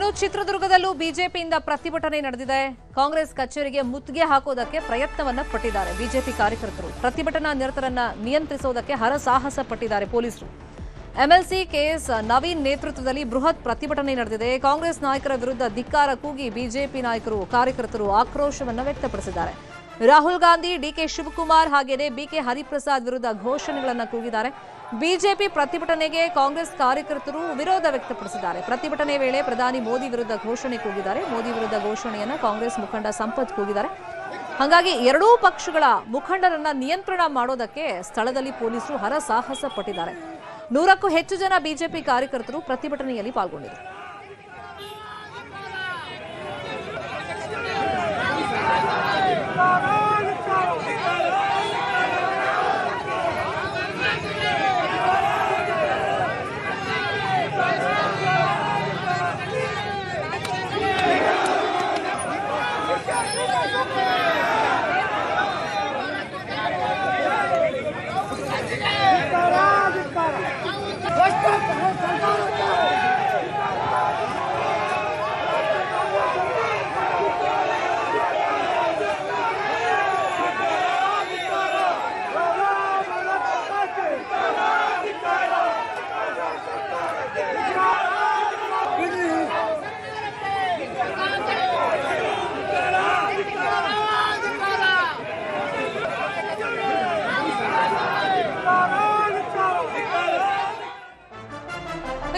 ಇನ್ನು ಚಿತ್ರದುರ್ಗದಲ್ಲೂ ಬಿಜೆಪಿಯಿಂದ ಪ್ರತಿಭಟನೆ ನಡೆದಿದೆ. ಕಾಂಗ್ರೆಸ್ ಕಚೇರಿಗೆ ಮುತ್ತಿಗೆ ಹಾಕೋದಕ್ಕೆ ಪ್ರಯತ್ನವನ್ನ ಪಟ್ಟಿದ್ದಾರೆ ಬಿಜೆಪಿ ಕಾರ್ಯಕರ್ತರು. ಪ್ರತಿಭಟನಾ ನಿರತರನ್ನ ನಿಯಂತ್ರಿಸುವುದಕ್ಕೆ ಹರಸಾಹಸ ಪಟ್ಟಿದ್ದಾರೆ ಪೊಲೀಸರು. ಎಂಎಲ್ಸಿ ಕೆಎಸ್ ನವೀನ್ ನೇತೃತ್ವದಲ್ಲಿ ಬೃಹತ್ ಪ್ರತಿಭಟನೆ ನಡೆದಿದೆ. ಕಾಂಗ್ರೆಸ್ ನಾಯಕರ ವಿರುದ್ಧ ಧಿಕ್ಕಾರ ಕೂಗಿ ಬಿಜೆಪಿ ನಾಯಕರು ಕಾರ್ಯಕರ್ತರು ಆಕ್ರೋಶವನ್ನು ವ್ಯಕ್ತಪಡಿಸಿದ್ದಾರೆ. ರಾಹುಲ್ ಗಾಂಧಿ, ಡಿಕೆ ಶಿವಕುಮಾರ್ ಹಾಗೆಯೇ ಬಿಕೆ ಹರಿಪ್ರಸಾದ್ ವಿರುದ್ಧ ಘೋಷಣೆಗಳನ್ನು ಕೂಗಿದ್ದಾರೆ. ಬಿಜೆಪಿ ಪ್ರತಿಭಟನೆಗೆ ಕಾಂಗ್ರೆಸ್ ಕಾರ್ಯಕರ್ತರು ವಿರೋಧ ವ್ಯಕ್ತಪಡಿಸಿದ್ದಾರೆ. ಪ್ರತಿಭಟನೆ ವೇಳೆ ಪ್ರಧಾನಿ ಮೋದಿ ವಿರುದ್ಧ ಘೋಷಣೆ ಕೂಗಿದ್ದಾರೆ. ಮೋದಿ ವಿರುದ್ಧ ಘೋಷಣೆಯನ್ನು ಕಾಂಗ್ರೆಸ್ ಮುಖಂಡ ಸಂಪತ್ ಕೂಗಿದ್ದಾರೆ. ಹಾಗಾಗಿ ಎರಡೂ ಪಕ್ಷಗಳ ಮುಖಂಡರನ್ನ ನಿಯಂತ್ರಣ ಮಾಡೋದಕ್ಕೆ ಸ್ಥಳದಲ್ಲಿ ಪೊಲೀಸರು ಹರಸಾಹಸ ಪಟ್ಟಿದ್ದಾರೆ. 100ಕ್ಕೂ ಹೆಚ್ಚು ಜನ ಬಿಜೆಪಿ ಕಾರ್ಯಕರ್ತರು ಪ್ರತಿಭಟನೆಯಲ್ಲಿ ಪಾಲ್ಗೊಂಡಿದ್ದರು.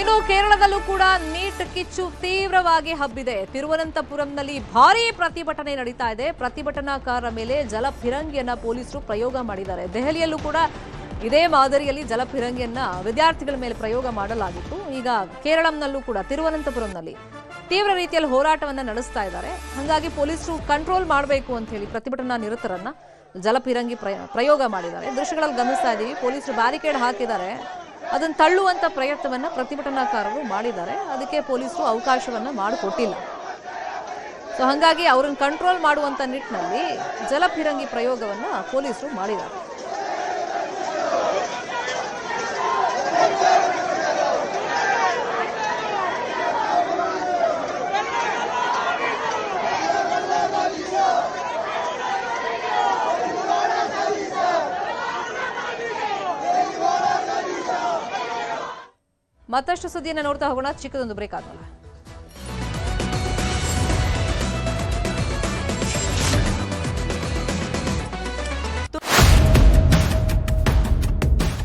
ಇನ್ನು ಕೇರಳದಲ್ಲೂ ಕೂಡ ನೀಟ್ ಕಿಚ್ಚು ತೀವ್ರವಾಗಿ ಹಬ್ಬಿದೆ. ತಿರುವನಂತಪುರಂನಲ್ಲಿ ಭಾರೀ ಪ್ರತಿಭಟನೆ ನಡೀತಾ ಇದೆ. ಪ್ರತಿಭಟನಾಕಾರರ ಮೇಲೆ ಜಲಫಿರಂಗಿಯನ್ನ ಪೊಲೀಸರು ಪ್ರಯೋಗ ಮಾಡಿದ್ದಾರೆ. ದೆಹಲಿಯಲ್ಲೂ ಕೂಡ ಇದೇ ಮಾದರಿಯಲ್ಲಿ ಜಲಫಿರಂಗಿಯನ್ನ ವಿದ್ಯಾರ್ಥಿಗಳ ಮೇಲೆ ಪ್ರಯೋಗ ಮಾಡಲಾಗಿತ್ತು. ಈಗ ಕೇರಳಂನಲ್ಲೂ ಕೂಡ ತಿರುವನಂತಪುರಂನಲ್ಲಿ ತೀವ್ರ ರೀತಿಯಲ್ಲಿ ಹೋರಾಟವನ್ನ ನಡೆಸ್ತಾ ಇದ್ದಾರೆ. ಹಾಗಾಗಿ ಪೊಲೀಸರು ಕಂಟ್ರೋಲ್ ಮಾಡಬೇಕು ಅಂತ ಹೇಳಿ ಪ್ರತಿಭಟನಾ ನಿರತರನ್ನ ಜಲಫಿರಂಗಿ ಪ್ರಯೋಗ ಮಾಡಿದ್ದಾರೆ. ದೃಶ್ಯಗಳಲ್ಲಿ ಗಮನಿಸ್ತಾ ಇದ್ದೀವಿ. ಪೊಲೀಸರು ಬ್ಯಾರಿಕೇಡ್ ಹಾಕಿದ್ದಾರೆ. ಅದನ್ನು ತಳ್ಳುವಂತ ಪ್ರಯತ್ನವನ್ನ ಪ್ರತಿಭಟನಾಕಾರರು ಮಾಡಿದ್ದಾರೆ. ಅದಕ್ಕೆ ಪೊಲೀಸರು ಅವಕಾಶವನ್ನ ಮಾಡಿಕೊಟ್ಟಿಲ್ಲ. ಸೊ ಹಾಗಾಗಿ ಅವರನ್ನು ಕಂಟ್ರೋಲ್ ಮಾಡುವಂತ ನಿಟ್ಟಿನಲ್ಲಿ ಜಲಫಿರಂಗಿ ಪ್ರಯೋಗವನ್ನ ಪೊಲೀಸರು ಮಾಡಿದ್ದಾರೆ. ಮತ್ತಷ್ಟು ಸುದ್ದಿಯನ್ನು ನೋಡ್ತಾ ಹೋಗೋಣ. ಚಿಕ್ಕದೊಂದು ಬ್ರೇಕ್ ಆದ್ಮೇಲೆ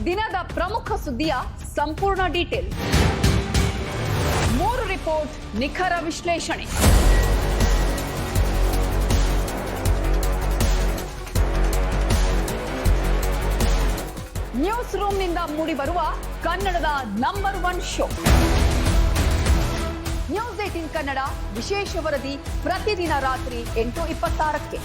ದಿನದ ಪ್ರಮುಖ ಸುದ್ದಿಯ ಸಂಪೂರ್ಣ ಡೀಟೇಲ್, 3 ರಿಪೋರ್ಟ್, ನಿಖರ ವಿಶ್ಲೇಷಣೆ. ನ್ಯೂಸ್ ರೂಮ್ನಿಂದ ಮೂಡಿಬರುವ ಕನ್ನಡದ ನಂಬರ್ 1 ಶೋ ನ್ಯೂಸ್ 18 ಕನ್ನಡ ವಿಶೇಷ ವರದಿ ಪ್ರತಿದಿನ ರಾತ್ರಿ 8:26ಕ್ಕೆ.